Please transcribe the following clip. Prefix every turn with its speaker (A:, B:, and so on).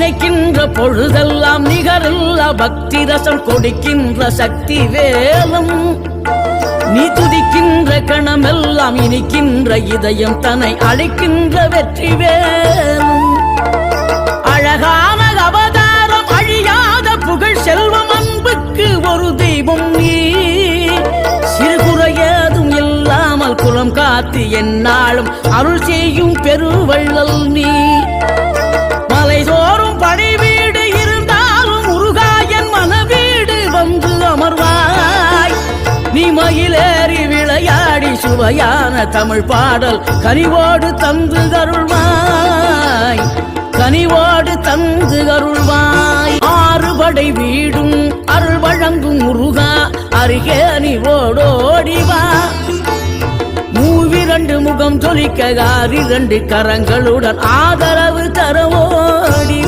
A: நினைக்கின்ற பொழுதெல்லாம் நிகரில்லா பக்தி ரசம் கொடுக்கின்ற சக்தி வேலும் நீ துதிக்கின்ற கணமெல்லாம் இனிக்கின்ற இதயம் தன்னை அழைக்கின்ற வெற்றி வேலும் அழகான அவதாரம் அழியாத புகழ் செல்வம் அன்புக்கு ஒரு தெய்வம் நீ சிறுகுறையதும் இல்லாமல் குலம் காத்து எந்நாளும் அருள் செய்யும் பெருவள்ளல் நீ மலை தோறும் படை வீடு இருந்தாலும் முருகாயன் மனவீடு வந்து அமர்வாய் நீ மயிலேறி விளையாடி சுவையான தமிழ் பாடல் கனிவோடு தந்து அருள்வாய் கனிவோடு தந்து அருள்வாய் ஆறுபடை வீடும் அருள் வழங்கும் முருகா அருகே நீ ஓடோடிவா மூவிரண்டு முகம் தொலிக்க 6 கரங்களுடன் ஆதரவு தரவோடி